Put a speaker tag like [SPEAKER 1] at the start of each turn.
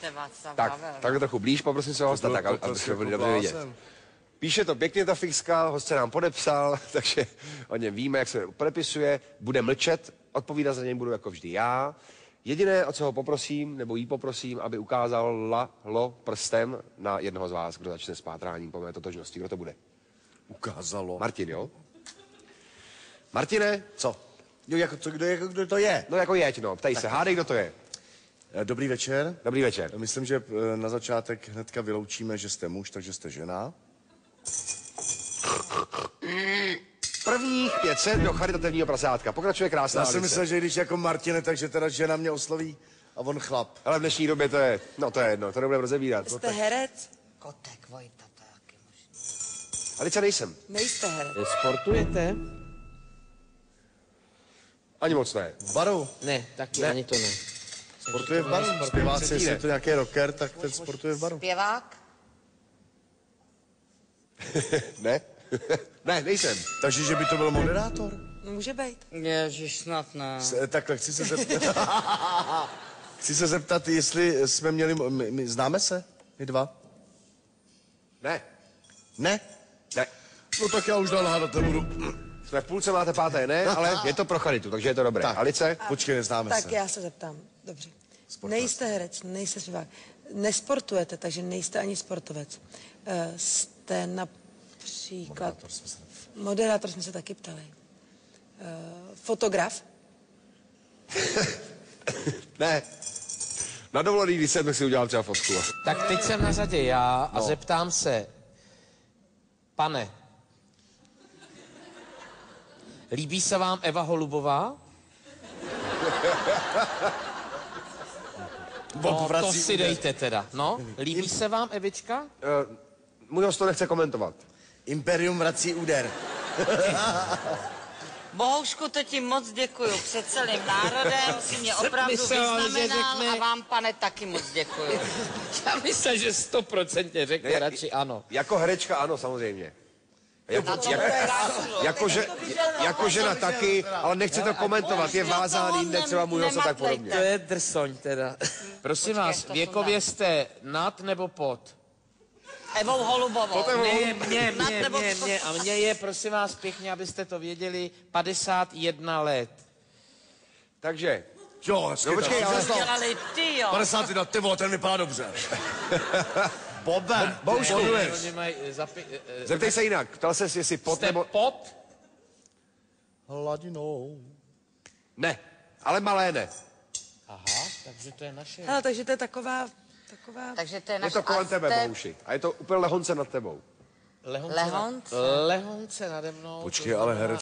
[SPEAKER 1] Vidíte, Václav
[SPEAKER 2] Tak,
[SPEAKER 1] Havel.
[SPEAKER 2] takhle trochu blíž, poprosím se hosta, tak, aby jsme byli dobře vidět. Píše to pěkně ta fixka, host se nám podepsal, takže o něm víme, jak se podepisuje, bude mlčet, odpovídat za něj budu jako vždy já. Jediné, o co ho poprosím, nebo jí poprosím, aby ukázala prstem na jednoho z vás, kdo začne s pátráním po mé totožnosti. Kdo to bude?
[SPEAKER 3] Ukázalo.
[SPEAKER 2] Martin, jo? Martine?
[SPEAKER 3] Co? Jo, kdo to je?
[SPEAKER 2] No jako jeď, no. Ptej se, hádej, kdo to je.
[SPEAKER 3] Dobrý večer.
[SPEAKER 2] Dobrý večer.
[SPEAKER 3] Myslím, že na začátek hnedka vyloučíme, že jste muž, takže jste žena.
[SPEAKER 2] Prvních 500 do charitativního prasátka. Pokračuje krásná
[SPEAKER 3] Já jsem
[SPEAKER 2] Alice.
[SPEAKER 3] myslel, že když jako Martine, takže teda žena mě osloví a on chlap.
[SPEAKER 2] Ale v dnešní době to je, no to je jedno, to nebudeme rozebírat.
[SPEAKER 4] Jste herec?
[SPEAKER 1] Kotek Vojta, to je taky možný.
[SPEAKER 2] Alice, nejsem.
[SPEAKER 4] Nejste herec.
[SPEAKER 5] Sportujete?
[SPEAKER 2] Ani moc ne.
[SPEAKER 3] V baru.
[SPEAKER 5] Ne, taky ani to ne.
[SPEAKER 3] Sportuje v baru. Zpěváci, jestli je to nějaký rocker, tak ten sportuje v baru.
[SPEAKER 1] Zpěvák?
[SPEAKER 2] Ne? Ne, nejsem.
[SPEAKER 3] Takže, že by to byl moderátor?
[SPEAKER 4] Může být.
[SPEAKER 1] Ježiš, snad ne.
[SPEAKER 3] Takhle, chci se zeptat. Chci se zeptat, jestli jsme měli... My známe se? My dva?
[SPEAKER 2] Ne.
[SPEAKER 3] Ne?
[SPEAKER 2] Ne.
[SPEAKER 3] No tak já už dál hádat nebudu.
[SPEAKER 2] Jsme v půlce, máte páté, ne, ale je to pro charitu, takže je to dobré.
[SPEAKER 3] Tak.
[SPEAKER 2] Alice?
[SPEAKER 3] Počkej, neznáme
[SPEAKER 4] Tak
[SPEAKER 3] se.
[SPEAKER 4] já se zeptám. Dobře. Nejste herec, nejste zpěvák. Nesportujete, takže nejste ani sportovec. Jste například... Moderátor jsme se taky ptali. Fotograf?
[SPEAKER 2] Ne. Na dovolený, když jsem si udělal třeba fotku.
[SPEAKER 5] Tak teď jsem na řadě já a zeptám se, pane, líbí se vám Eva Holubová? No, to si dejte teda, no. Líbí se vám Evička?
[SPEAKER 2] Můj host to nechce komentovat.
[SPEAKER 3] Imperium vrací úder.
[SPEAKER 1] Bohoušku, to ti moc děkuju. Před celým národem si mě opravdu
[SPEAKER 5] myslel, že
[SPEAKER 1] vyznamenal
[SPEAKER 5] řekne-
[SPEAKER 1] a vám, pane, taky moc děkuju.
[SPEAKER 5] Já myslím, že 100% řekne radši ano.
[SPEAKER 2] Jako herečka ano, samozřejmě.
[SPEAKER 1] Na to
[SPEAKER 2] Jako žena taky, ale nechce to komentovat, je vázaný, jinde třeba můj host a tak podobně.
[SPEAKER 5] To je drsoň teda. Prosím vás,
[SPEAKER 1] to
[SPEAKER 5] věkově jste nad nebo pod?
[SPEAKER 1] Evou Holubovou.
[SPEAKER 5] Mně. A mně je, prosím vás, pěkně, abyste to věděli, 51 let.
[SPEAKER 2] Takže,
[SPEAKER 3] Jo, hezky.
[SPEAKER 2] no počkej, ale...
[SPEAKER 1] Dělali ty, jo.
[SPEAKER 3] 50 na ty vole, ten vypadá dobře. Bobe,
[SPEAKER 2] Bohužel.
[SPEAKER 5] Oni mají
[SPEAKER 2] Zeptej se jinak, ptal ses, jestli pod
[SPEAKER 5] jste
[SPEAKER 2] nebo...
[SPEAKER 5] pod?
[SPEAKER 3] Hladinou.
[SPEAKER 2] Ne, ale malé ne.
[SPEAKER 5] Aha, takže to je naše.
[SPEAKER 4] Hele, takže to je taková...
[SPEAKER 1] Takže to je
[SPEAKER 2] Je
[SPEAKER 1] naše...
[SPEAKER 2] to kolem
[SPEAKER 1] a
[SPEAKER 2] tebe,
[SPEAKER 1] jste
[SPEAKER 2] Bohuši. A je to úplně lehonce nad tebou.
[SPEAKER 5] Lehonce,
[SPEAKER 1] Lehonce.
[SPEAKER 5] Lehonce nade mnou.
[SPEAKER 3] Počkej,
[SPEAKER 5] to
[SPEAKER 3] ale
[SPEAKER 5] znamená-
[SPEAKER 3] herec